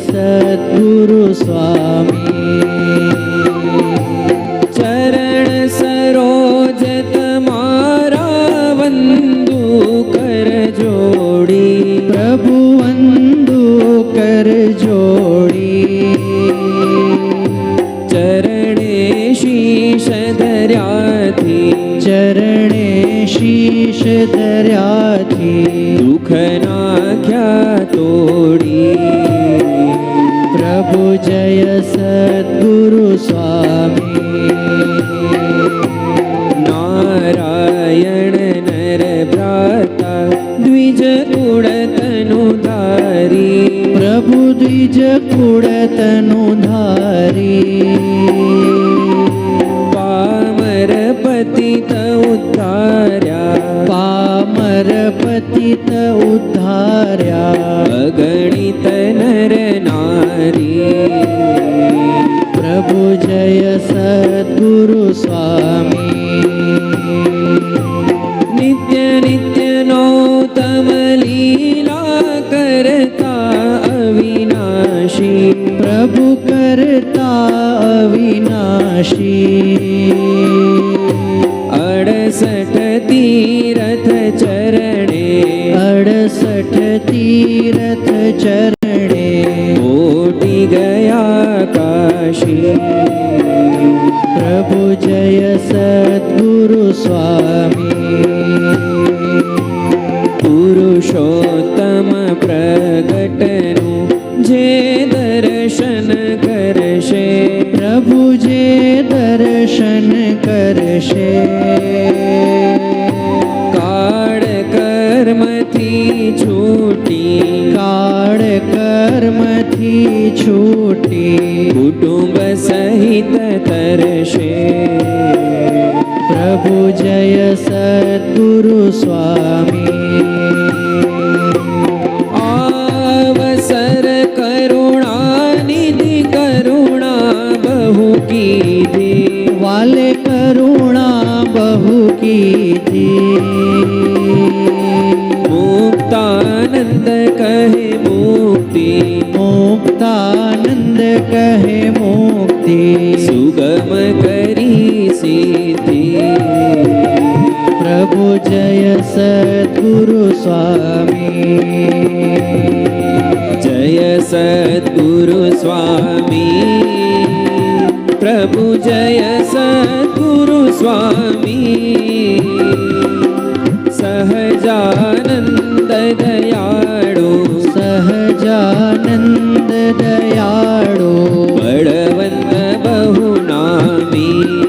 સદ્ગુરુ સ્વામી. ચરણ સરોજ તમારા વંદુ કર જોડી, પ્રભુ વંદુ કર જોડી. ચરણે શીશ ધર્યાથી, ચરણે શીશ ધર્યાથી દુઃખ નાખ્યા તોડી. પ્રભુ જય સદ્ગુરુ સ્વામી. નારાયણ નર ભ્રાતા દ્વિજ કુળ તનુ ધારી, પ્રભુ દ્વિજ કુળ તનુ ધારી. પામર પતિત ઉદ્ધાર્યા, પામર પતિત ઉદ્ધાર્યા. અગણિત નર નારી. પ્રભુ જય સદ્ગુરુ સ્વામી. નિત્ય નિત્ય નૌતમ લીલા કરતા અવિનાશી, પ્રભુ કરતા અવિનાશી. 68 તીરથ ચરણે, 68 તીરથ ચરણે કોટી ગયા કાશી. પ્રભુ જય સદ્ગુરુ સ્વામી. પુરુષોત્તમ પ્રગટનું જે દર્શન કરશે, પ્રભુ જે દર્શન કરશે. કાળ કર્મથી છૂટી, કાળ કર્મથી છૂટી કુટુંબ સહિત તરશે. પ્રભુ જય સદ્ગુરુ સ્વામી. અવસર કરુણાનિધિ કરુણા બહુ કીધી, વાલે કરુણા બહુ કીધી. મુક્તાનંદ કહે મુક્તિ, મુક્તાનંદ કહે મુક્તિ. સુગમ કરી સિદ્ધિ. પ્રભુ જય સદ્ગુરુ સ્વામી. જય સદ્ગુરુ સ્વામી. પ્રભુ જય સદ્ગુરુ સ્વામી. સહજાનંદ દયાળુ, સહજાનંદ દયાળુ. બળવંત બહુ નામી.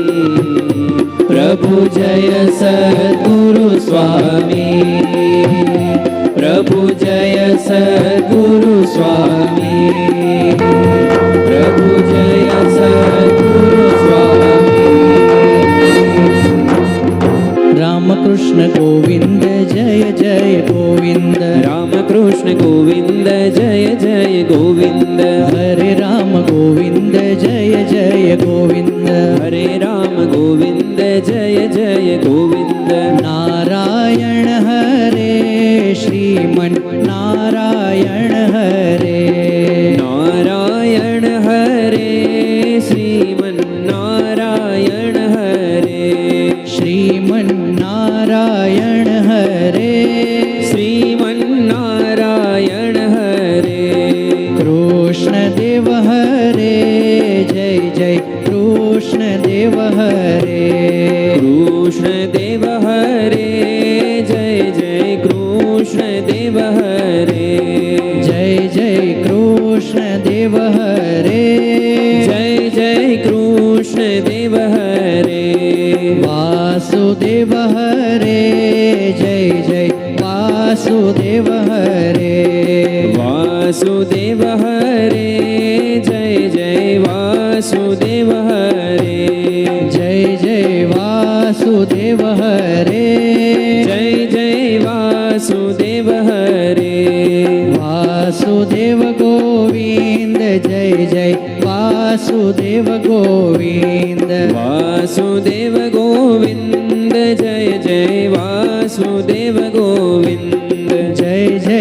પ્રભુ જય સદ્ગુરુ સ્વામી. પ્રભુ જય સદ્ગુરુ સ્વામી. પ્રભુ જય સદ્ગુરુ સ્વામી. રામકૃષ્ણ ગોવિંદ જય જય ગોવિંદ. રામકૃષ્ણ ગોવિંદ જય જય ગોવિંદ. હરે રામ ગોવિંદ જય જય ગોવિંદ. હરે રામ ગોવિંદ જય જય ગોવિંદ. નારાયણ હરે શ્રીમન નારાયણ હરે. નારાયણ હરે શ્રીમન નારાયણ હરે. શ્રીમન નારાયણ હરે. શ્રીમન નારાયણ હરે. કૃષ્ણ દેવ હરે જય જય કૃષ્ણ દેવ હરે. કૃષ્ણ દેવ હરે જય જય કૃષ્ણ દેવ હરે. જય જય કૃષ્ણ દેવ હરે. જય જય કૃષ્ણ દેવ હરે. વાસુદેવ હરે જય જય વાસુદેવ હરે. વાસુદેવ હરે જય જય વાસુદેવ હરે. જય જય વાસુદેવ હરે. જય જય વાસુદેવ હરે. વાસુદેવ ગોવિંદ જય જય વાસુદેવ ગોવિંદ. વાસુદેવ ગોવિંદ જય જય વાસુદેવ ગોવિંદ. જય જય